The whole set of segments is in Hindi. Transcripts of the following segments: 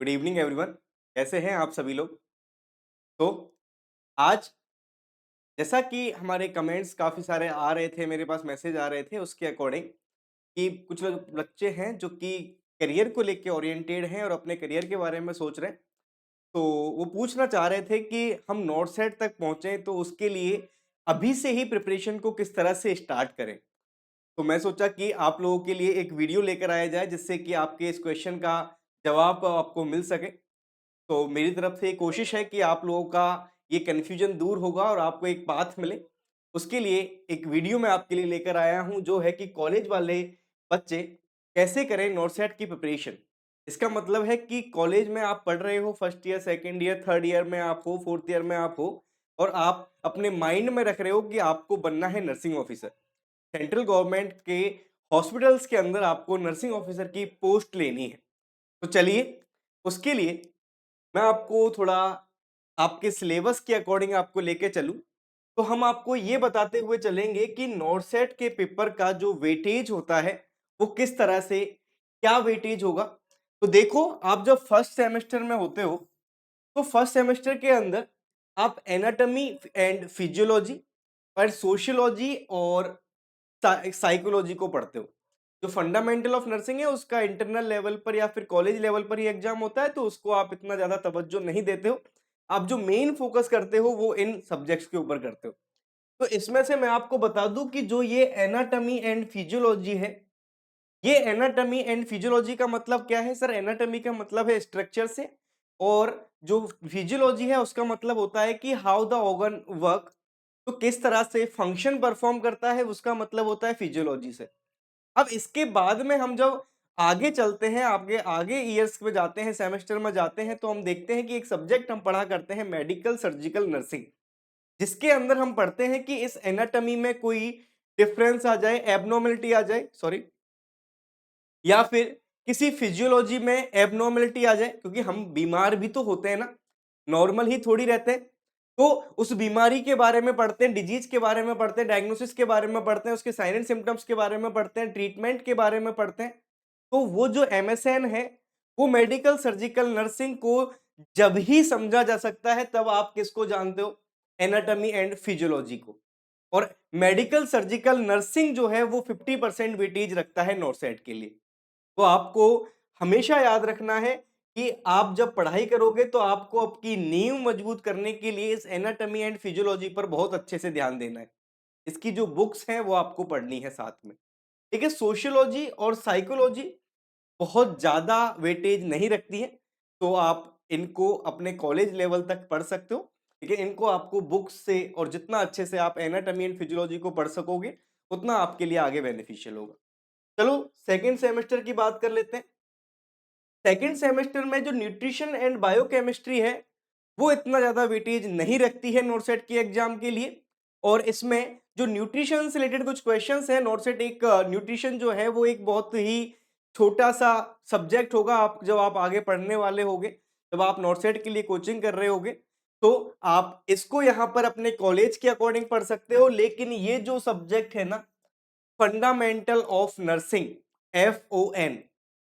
Good evening everyone. कैसे हैं आप सभी लोग? तो आज जैसा कि हमारे कमेंट्स काफ़ी सारे आ रहे थे, मेरे पास मैसेज आ रहे थे उसके अकॉर्डिंग कि कुछ लोग बच्चे हैं जो कि करियर को लेके ओरिएंटेड हैं और अपने करियर के बारे में सोच रहे हैं। तो वो पूछना चाह रहे थे कि हम नॉर्थ साइड तक पहुँचे तो उसके लिए अभी से ही प्रिपरेशन को किस तरह से स्टार्ट करें? तो मैं सोचा कि आप लोगों के लिए एक वीडियो लेकर आया जाए जिससे कि आपके इस क्वेश्चन का जवाब आपको मिल सके। तो मेरी तरफ से ये कोशिश है कि आप लोगों का ये कन्फ्यूजन दूर होगा और आपको एक पाथ मिले। उसके लिए एक वीडियो मैं आपके लिए लेकर आया हूँ जो है कि कॉलेज वाले बच्चे कैसे करें नॉर्थ सेट की प्रिपरेशन। इसका मतलब है कि कॉलेज में आप पढ़ रहे हो, first year, second year, third year में आप हो, फोर्थ ईयर में आप हो और आप अपने माइंड में रख रहे हो कि आपको बनना है नर्सिंग ऑफिसर। सेंट्रल गवर्नमेंट के हॉस्पिटल्स के अंदर आपको नर्सिंग ऑफिसर की पोस्ट लेनी है। तो चलिए, उसके लिए मैं आपको थोड़ा आपके सिलेबस के अकॉर्डिंग आपको लेके चलूँ, तो हम आपको ये बताते हुए चलेंगे कि नॉर्सेट के पेपर का जो वेटेज होता है, वो किस तरह से क्या वेटेज होगा। तो देखो, आप जब फर्स्ट सेमेस्टर में होते हो, तो फर्स्ट सेमेस्टर के अंदर आप एनाटॉमी एंड फिजियोलॉजी और सोशियोलॉजी और साइकोलॉजी को पढ़ते हो। जो फंडामेंटल ऑफ नर्सिंग है उसका इंटरनल लेवल पर या फिर कॉलेज लेवल पर ही एग्जाम होता है, तो उसको आप इतना ज्यादा तवज्जो नहीं देते हो। आप जो मेन फोकस करते हो वो इन सब्जेक्ट्स के ऊपर करते हो। तो इसमें से मैं आपको बता दूं कि जो ये एनाटॉमी एंड फिजियोलॉजी है, ये एनाटॉमी एंड फिजियोलॉजी का मतलब क्या है सर? एनाटॉमी का मतलब है स्ट्रक्चर से, और जो फिजियोलॉजी है उसका मतलब होता है कि हाउ द ऑर्गन वर्क। तो किस तरह से फंक्शन परफॉर्म करता है, उसका मतलब होता है फिजियोलॉजी से। अब इसके बाद में हम जब आगे चलते हैं, आगे आगे ईयर्स में जाते हैं, सेमेस्टर में जाते हैं, तो हम देखते हैं कि एक सब्जेक्ट हम पढ़ा करते हैं मेडिकल सर्जिकल नर्सिंग, जिसके अंदर हम पढ़ते हैं कि इस एनाटॉमी में कोई डिफरेंस आ जाए, एबनॉर्मलिटी आ जाए, सॉरी, या फिर किसी फिजियोलॉजी में एबनॉर्मलिटी आ जाए, क्योंकि हम बीमार भी तो होते हैं ना, नॉर्मल ही थोड़ी रहते हैं। तो उस बीमारी के बारे में पढ़ते हैं, डिजीज के बारे में पढ़ते हैं, डायग्नोसिस के बारे में पढ़ते हैं, उसके साइन एंड सिम्टम्स के बारे में पढ़ते हैं, ट्रीटमेंट के बारे में पढ़ते हैं। तो वो जो एमएसएन है, वो मेडिकल सर्जिकल नर्सिंग को जब ही समझा जा सकता है तब आप किसको जानते हो? एनाटॉमी एंड फिजियोलॉजी को। और मेडिकल सर्जिकल नर्सिंग जो है वो 50% वेटेज रखता है नॉर्सेट के लिए। तो आपको हमेशा याद रखना है कि आप जब पढ़ाई करोगे तो आपको आपकी नींव मजबूत करने के लिए इस एनाटॉमी एंड फिजियोलॉजी पर बहुत अच्छे से ध्यान देना है। इसकी जो बुक्स हैं वो आपको पढ़नी है साथ में। ठीक है, सोशियोलॉजी और साइकोलॉजी बहुत ज्यादा वेटेज नहीं रखती है, तो आप इनको अपने कॉलेज लेवल तक पढ़ सकते हो। ठीक है, इनको आपको बुक्स से और जितना अच्छे से आप एनाटॉमी एंड फिजियोलॉजी को पढ़ सकोगे उतना आपके लिए आगे बेनिफिशियल होगा। चलो, सेकेंड सेमेस्टर की बात कर लेते हैं। सेकेंड सेमेस्टर में जो न्यूट्रिशन एंड बायोकेमिस्ट्री है, वो इतना ज्यादा वेटेज नहीं रखती है नॉर्सेट के एग्जाम के लिए। और इसमें जो न्यूट्रिशन से रिलेटेड कुछ क्वेश्चंस हैं, नॉर्सेट एक न्यूट्रिशन जो है वो एक बहुत ही छोटा सा सब्जेक्ट होगा। आप जब आप आगे पढ़ने वाले होगे, जब आप नॉर्सेट के लिए कोचिंग कर रहे होगे, तो आप इसको यहाँ पर अपने कॉलेज के अकॉर्डिंग पढ़ सकते हो। लेकिन ये जो सब्जेक्ट है ना, फंडामेंटल ऑफ नर्सिंग, FON,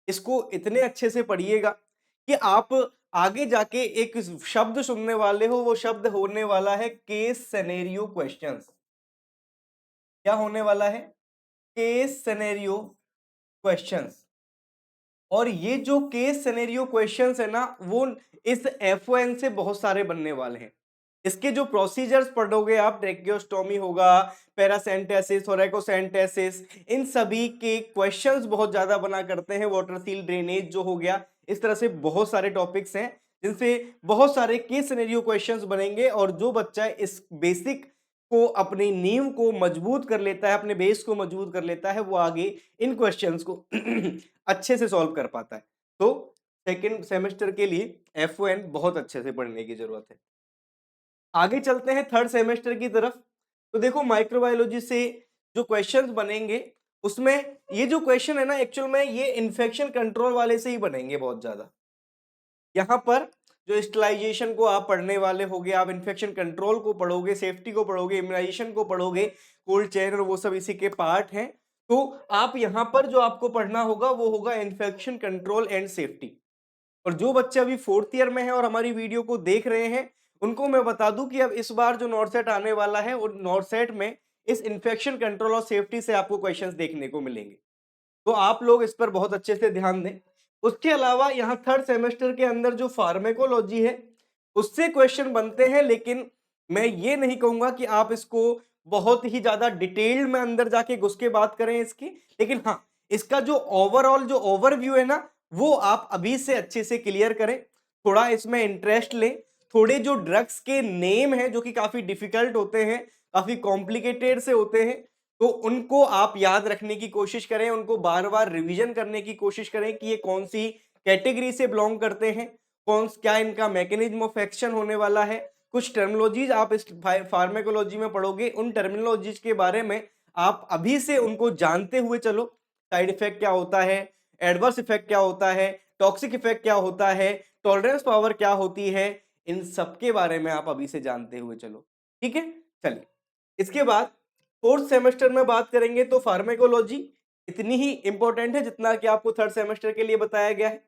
इसको इतने अच्छे से पढ़िएगा कि आप आगे जाके एक शब्द सुनने वाले हो, वो शब्द होने वाला है केस सिनेरियो क्वेश्चंस। क्या होने वाला है? Case scenario questions. और ये जो केस सिनेरियो क्वेश्चंस है ना, वो इस FON से बहुत सारे बनने वाले हैं। इसके जो प्रोसीजर्स पढ़ोगे आप, ट्रेकियोस्टोमी होगा, पैरासेंटेसिस, थोरैकोसेंटेसिस, इन सभी के क्वेश्चंस बहुत ज्यादा बना करते हैं। वाटर सील ड्रेनेज जो हो गया, इस तरह से बहुत सारे टॉपिक्स हैं जिनसे बहुत सारे केस सिनेरियो क्वेश्चंस बनेंगे। और जो बच्चा इस बेसिक को, अपनी नींव को मजबूत कर लेता है, अपने बेस को मजबूत कर लेता है, वो आगे इन क्वेश्चंस को अच्छे से सॉल्व कर पाता है। तो सेकेंड सेमेस्टर के लिए FON बहुत अच्छे से पढ़ने की जरूरत है। आगे चलते हैं थर्ड सेमेस्टर की तरफ। तो देखो, माइक्रोबायोलॉजी से जो क्वेश्चंस बनेंगे, उसमें ये जो क्वेश्चन है ना, एक्चुअल में ये इन्फेक्शन कंट्रोल वाले से ही बनेंगे बहुत ज्यादा। यहाँ पर जो स्टरलाइजेशन को आप पढ़ने वाले होगे, आप इन्फेक्शन कंट्रोल को पढ़ोगे, सेफ्टी को पढ़ोगे, इम्यूनाइजेशन को पढ़ोगे, कोल्ड चेन और वो सब इसी के पार्ट हैं। तो आप यहाँ पर जो आपको पढ़ना होगा वो होगा इन्फेक्शन कंट्रोल एंड सेफ्टी। और जो बच्चे अभी 4th ईयर में हैं और हमारी वीडियो को देख रहे हैं, उनको मैं बता दूं कि अब इस बार जो नॉर्सेट आने वाला है, और नॉर्सेट में इस इन्फेक्शन कंट्रोल और सेफ्टी से आपको क्वेश्चंस देखने को मिलेंगे। तो आप लोग इस पर बहुत अच्छे से ध्यान दें। उसके अलावा यहाँ 3rd सेमेस्टर के अंदर जो फार्मेकोलॉजी है, उससे क्वेश्चन बनते हैं, लेकिन मैं ये नहीं कहूंगा कि आप इसको बहुत ही ज्यादा डिटेल्ड में अंदर जाके घुस के बात करें इसकी, लेकिन हाँ, इसका जो ओवरऑल जो ओवरव्यू है ना, वो आप अभी से अच्छे से क्लियर करें, थोड़ा इसमें इंटरेस्ट लें। थोड़े जो ड्रग्स के नेम हैं जो कि काफी डिफिकल्ट होते हैं, काफी कॉम्प्लिकेटेड से होते हैं, तो उनको आप याद रखने की कोशिश करें, उनको बार बार रिवीजन करने की कोशिश करें कि ये कौन सी कैटेगरी से बिलोंग करते हैं, कौन क्या इनका मैकेनिज्म ऑफ एक्शन होने वाला है। कुछ टर्मिनोलॉजीज आप इस फार्मेकोलॉजी में पढ़ोगे, उन टर्मिनोलॉजीज के बारे में आप अभी से उनको जानते हुए चलो। साइड इफेक्ट क्या होता है, एडवर्स इफेक्ट क्या होता है, टॉक्सिक इफेक्ट क्या होता है, टॉलरेंस पावर क्या होती है, इन सब के बारे में आप अभी से जानते हुए चलो। ठीक है, चलिए। इसके बाद 4th सेमेस्टर में बात करेंगे तो फार्मेकोलॉजी इतनी ही इंपॉर्टेंट है जितना कि आपको 3rd सेमेस्टर के लिए बताया गया है।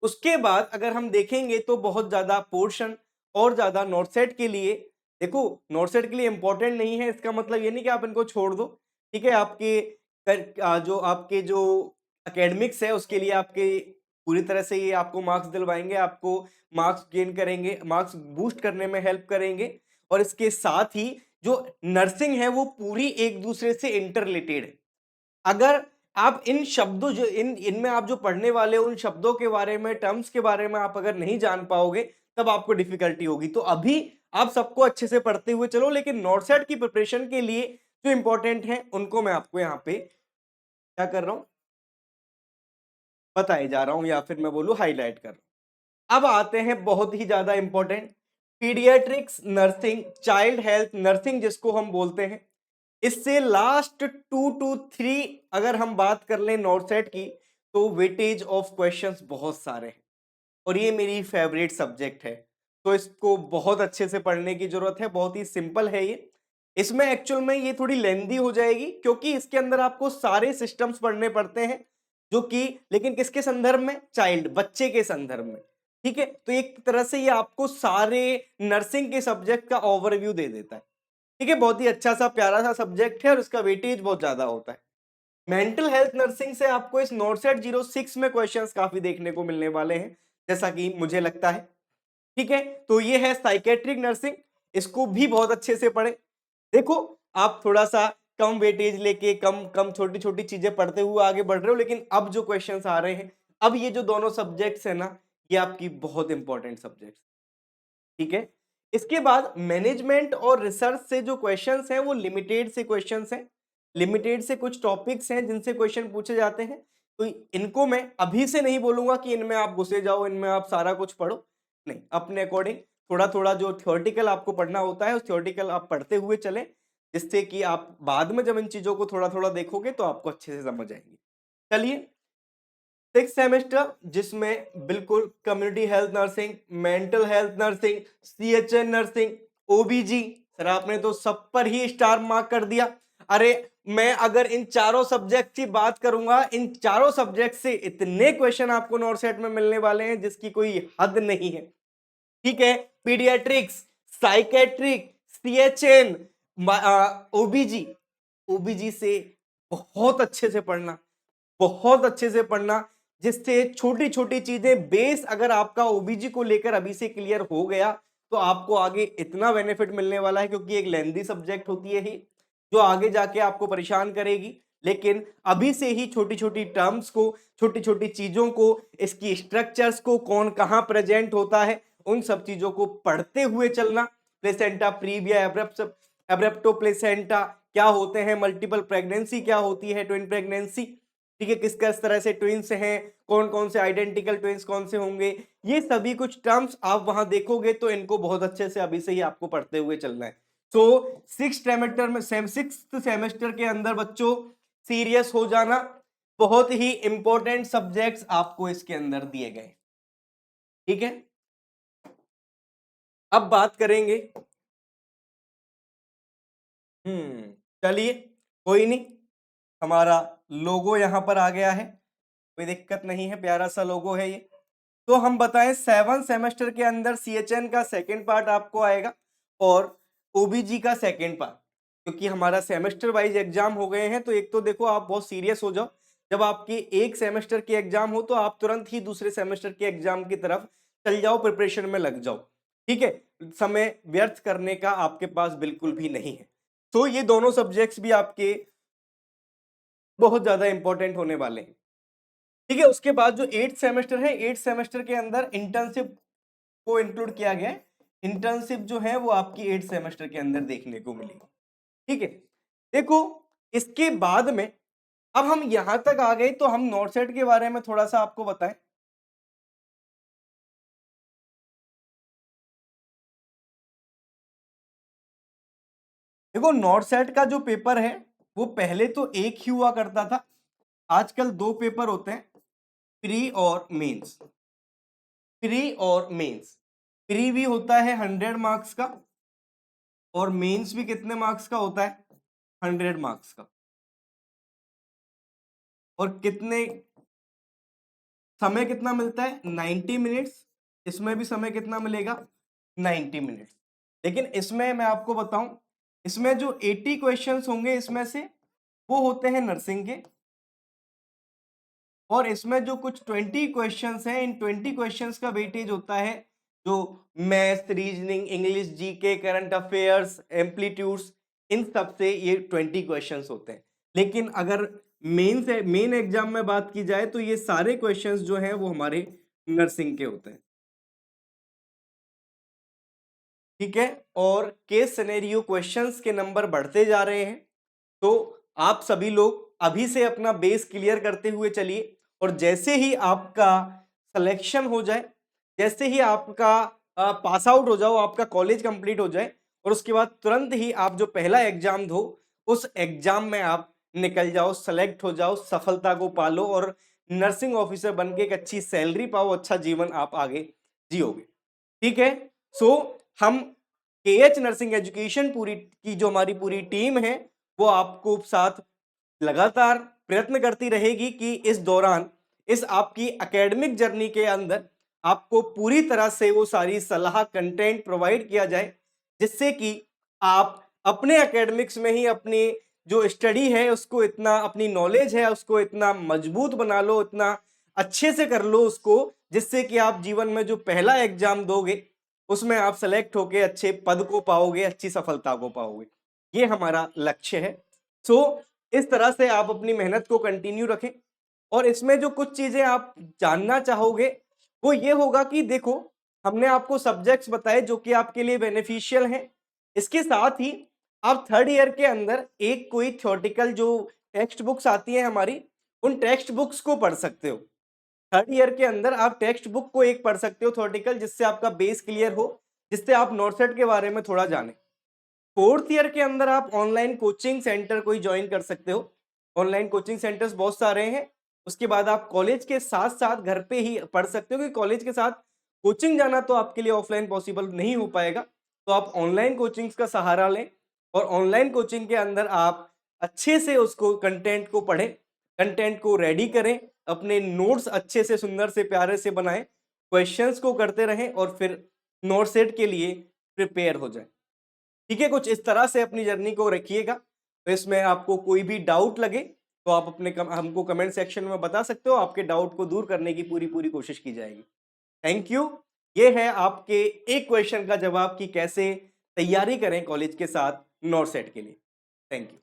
उसके बाद अगर हम देखेंगे तो बहुत ज्यादा पोर्शन और ज्यादा नॉर्सेट के लिए, देखो नॉर्सेट के लिए इंपॉर्टेंट नहीं है इसका मतलब ये नहीं कि आप इनको छोड़ दो। ठीक है, आपके जो आपके जो एकेडमिक्स है उसके लिए आपके पूरी तरह से ये आपको मार्क्स दिलवाएंगे, आपको मार्क्स गेन करेंगे, मार्क्स बूस्ट करने में हेल्प करेंगे। और इसके साथ ही जो नर्सिंग है वो पूरी एक दूसरे से इंटर रिलेटेड है। अगर आप इन शब्दों जो इनमें आप जो पढ़ने वाले उन शब्दों के बारे में, टर्म्स के बारे में आप अगर नहीं जान पाओगे, तब आपको डिफिकल्टी होगी। तो अभी आप सबको अच्छे से पढ़ते हुए चलो, लेकिन नॉर्सेट की प्रिपरेशन के लिए जो इंपॉर्टेंट है उनको मैं आपको यहाँ पे क्या कर रहा हूँ, बताए जा रहा हूँ, या फिर मैं बोलूँ हाईलाइट कर रहा हूँ। अब आते हैं बहुत ही ज्यादा important, paediatrics nursing, child health nursing जिसको हम बोलते हैं। इससे लास्ट 2 to 3 अगर हम बात कर लें नॉर्सेट की, तो वेटेज ऑफ क्वेश्चंस बहुत सारे हैं, और ये मेरी फेवरेट सब्जेक्ट है। तो इसको बहुत अच्छे से पढ़ने की जरूरत है, बहुत ही सिंपल है ये। इसमें एक्चुअल में ये थोड़ी लेंदी हो जाएगी क्योंकि इसके अंदर आपको सारे सिस्टम्स पढ़ने पड़ते हैं, जो कि लेकिन किसके संदर्भ में, चाइल्ड, बच्चे के संदर्भ में। ठीक है, तो एक तरह से ये आपको सारे नर्सिंग के सब्जेक्ट का ओवरव्यू दे देता है। ठीक है, बहुत ही अच्छा सा प्यारा सा सब्जेक्ट है और इसका वेटेज बहुत ज्यादा होता है। मेंटल हेल्थ नर्सिंग से आपको इस नॉर्सेट 06 में क्वेश्चंस काफी देखने को मिलने वाले हैं, जैसा कि मुझे लगता है। ठीक है, तो ये है साइकेट्रिक नर्सिंग, इसको भी बहुत अच्छे से पढ़े। देखो, आप थोड़ा सा कम वेटेज लेके कम कम छोटी छोटी चीजें पढ़ते हुए आगे बढ़ रहे हो, लेकिन अब जो क्वेश्चंस आ रहे हैं, अब ये जो दोनों सब्जेक्ट्स है ना, ये आपकी बहुत इंपॉर्टेंट सब्जेक्ट्स। ठीक है, इसके बाद मैनेजमेंट और रिसर्च से जो क्वेश्चंस हैं वो लिमिटेड से क्वेश्चंस हैं, लिमिटेड से कुछ टॉपिक्स हैं जिनसे क्वेश्चन पूछे जाते हैं। तो इनको मैं अभी से नहीं बोलूंगा कि इनमें आप घुसे जाओ, इनमें आप सारा कुछ पढ़ो, नहीं, अपने अकॉर्डिंग थोड़ा थोड़ा जो थ्योरेटिकल आपको पढ़ना होता है उस थ्योरेटिकल आप पढ़ते हुए चलें, जिससे कि आप बाद में जब इन चीजों को थोड़ा थोड़ा देखोगे तो आपको अच्छे से समझ आएंगे। चलिए, 6 सेमेस्टर जिसमें बिल्कुल community health nursing, mental health nursing, CHN nursing, ओबीजी, sir आपने तो सब पर ही स्टार मार्क कर दिया। अरे, मैं अगर इन चारों सब्जेक्ट की बात करूंगा, इन चारों सब्जेक्ट से इतने क्वेश्चन आपको नॉर्सेट में मिलने वाले हैं जिसकी कोई हद नहीं है। ठीक है, पीडियाट्रिक्स, साइकेट्रिक, सीएचएन, ओबीजी, ओबीजी से बहुत अच्छे से पढ़ना, बहुत अच्छे से पढ़ना, जिससे छोटी छोटी चीजें बेस अगर आपका ओबीजी को लेकर अभी से क्लियर हो गया तो आपको आगे इतना बेनिफिट मिलने वाला है, क्योंकि एक लेंदी सब्जेक्ट होती है ही जो आगे जाके आपको परेशान करेगी। लेकिन अभी से ही छोटी छोटी टर्म्स को, छोटी छोटी चीजों को, इसकी स्ट्रक्चर्स को, कौन कहां प्रेजेंट होता है, उन सब चीजों को पढ़ते हुए चलना। प्लेसेंटा प्रीविया, एब्रेप्टो प्लेसेंटा क्या होते हैं, मल्टीपल प्रेगनेंसी क्या होती है, ट्विन प्रेगनेंसी, ठीक है, किस किस तरह से ट्विंस हैं, कौन कौन से आइडेंटिकल ट्विंस कौन से होंगे, ये सभी कुछ टर्म्स आप वहां देखोगे तो इनको बहुत अच्छे से अभी से ही आपको पढ़ते हुए चलना है। तो 6th सेमेस्टर के अंदर बच्चों सीरियस हो जाना, बहुत ही इंपॉर्टेंट सब्जेक्ट्स आपको इसके अंदर दिए गए। ठीक है, अब बात करेंगे, चलिए, कोई नहीं, हमारा लोगो यहां पर आ गया है, कोई दिक्कत नहीं है, प्यारा सा लोगो है ये। तो हम बताएं 7 सेमेस्टर के अंदर CHN का सेकेंड पार्ट आपको आएगा और OBG का सेकेंड पार्ट, क्योंकि हमारा सेमेस्टर वाइज एग्जाम हो गए हैं। तो एक तो देखो आप बहुत सीरियस हो जाओ, जब आपकी एक सेमेस्टर की एग्जाम हो तो आप तुरंत ही दूसरे सेमेस्टर के एग्जाम की तरफ चल जाओ, प्रिपरेशन में लग जाओ, ठीक है। समय व्यर्थ करने का आपके पास बिल्कुल भी नहीं है। तो ये दोनों सब्जेक्ट्स भी आपके बहुत ज्यादा इंपॉर्टेंट होने वाले हैं, ठीक है। उसके बाद जो 8th सेमेस्टर है, 8th सेमेस्टर के अंदर इंटर्नशिप को इंक्लूड किया गया है। इंटर्नशिप जो है वो आपकी 8th सेमेस्टर के अंदर देखने को मिलेगी, ठीक है। देखो इसके बाद में अब हम यहां तक आ गए तो हम नॉर्थ सेट के बारे में थोड़ा सा आपको बताएं। देखो नॉर्थ सेट का जो पेपर है वो पहले तो एक ही हुआ करता था, आजकल दो पेपर होते हैं, प्री और मेंस। प्री और मेंस, प्री भी होता है 100 मार्क्स का और मेंस भी कितने मार्क्स का होता है, 100 मार्क्स का। और कितने समय कितना मिलता है, 90 मिनट्स। इसमें भी समय कितना मिलेगा, 90 मिनट्स। लेकिन इसमें मैं आपको बताऊं, इसमें जो 80 क्वेश्चंस होंगे इसमें से वो होते हैं नर्सिंग के, और इसमें जो कुछ 20 क्वेश्चंस हैं, इन 20 क्वेश्चंस का वेटेज होता है जो maths, reasoning, English, GK, current affairs, amplitudes, इन सब से ये 20 क्वेश्चंस होते हैं। लेकिन अगर मेन एग्जाम में बात की जाए तो ये सारे क्वेश्चंस जो हैं वो हमारे नर्सिंग के होते हैं, ठीक है। और केस सिनेरियो क्वेश्चंस के नंबर बढ़ते जा रहे हैं, तो आप सभी लोग अभी से अपना बेस क्लियर करते हुए चलिए, और जैसे ही आपका सिलेक्शन हो जाए, जैसे ही आपका पास आउट हो जाओ, आपका कॉलेज कंप्लीट हो जाए, और उसके बाद तुरंत ही आप जो पहला एग्जाम दो उस एग्जाम में आप निकल जाओ, सेलेक्ट हो जाओ, सफलता को पालो और नर्सिंग ऑफिसर बन के एक अच्छी सैलरी पाओ, अच्छा जीवन आप आगे जियोगे, ठीक है। सो हम KH नर्सिंग एजुकेशन पूरी की जो हमारी पूरी टीम है वो आपको साथ लगातार प्रयत्न करती रहेगी कि इस दौरान, इस आपकी एकेडमिक जर्नी के अंदर आपको पूरी तरह से वो सारी सलाह, कंटेंट प्रोवाइड किया जाए, जिससे कि आप अपने एकेडमिक्स में ही अपनी जो स्टडी है उसको इतना, अपनी नॉलेज है उसको इतना मजबूत बना लो, इतना अच्छे से कर लो उसको, जिससे कि आप जीवन में जो पहला एग्जाम दोगे उसमें आप सेलेक्ट होके अच्छे पद को पाओगे, अच्छी सफलता को पाओगे। ये हमारा लक्ष्य है। सो इस तरह से आप अपनी मेहनत को कंटिन्यू रखें, और इसमें जो कुछ चीजें आप जानना चाहोगे वो ये होगा कि देखो हमने आपको सब्जेक्ट्स बताए जो कि आपके लिए बेनिफिशियल हैं, इसके साथ ही आप थर्ड ईयर के अंदर एक कोई थ्योरेटिकल जो टेक्स्ट बुक्स आती हैं हमारी, उन टेक्स्ट बुक्स को पढ़ सकते हो। थर्ड ईयर के अंदर आप टेक्स्ट बुक को एक पढ़ सकते हो थ्योरेटिकल, जिससे आपका बेस क्लियर हो, जिससे आप नॉर्सेट के बारे में थोड़ा जाने। फोर्थ ईयर के अंदर आप ऑनलाइन कोचिंग सेंटर कोई ज्वाइन कर सकते हो, ऑनलाइन कोचिंग सेंटर्स बहुत सारे हैं। उसके बाद आप कॉलेज के साथ साथ घर पे ही पढ़ सकते हो, क्योंकि कॉलेज के साथ कोचिंग जाना तो आपके लिए ऑफलाइन पॉसिबल नहीं हो पाएगा, तो आप ऑनलाइन कोचिंग्स का सहारा लें, और ऑनलाइन कोचिंग के अंदर आप अच्छे से उसको कंटेंट को पढ़ें, कंटेंट को रेडी करें, अपने नोट्स अच्छे से सुंदर से प्यारे से बनाएं, क्वेश्चंस को करते रहें और फिर नोट सेट के लिए प्रिपेयर हो जाए, ठीक है। कुछ इस तरह से अपनी जर्नी को रखिएगा। तो इसमें आपको कोई भी डाउट लगे तो आप हमको कमेंट सेक्शन में बता सकते हो, आपके डाउट को दूर करने की पूरी पूरी कोशिश की जाएगी। Thank you. ये है आपके एक क्वेश्चन का जवाब कि कैसे तैयारी करें कॉलेज के साथ नॉर्थ सेट के लिए। Thank you.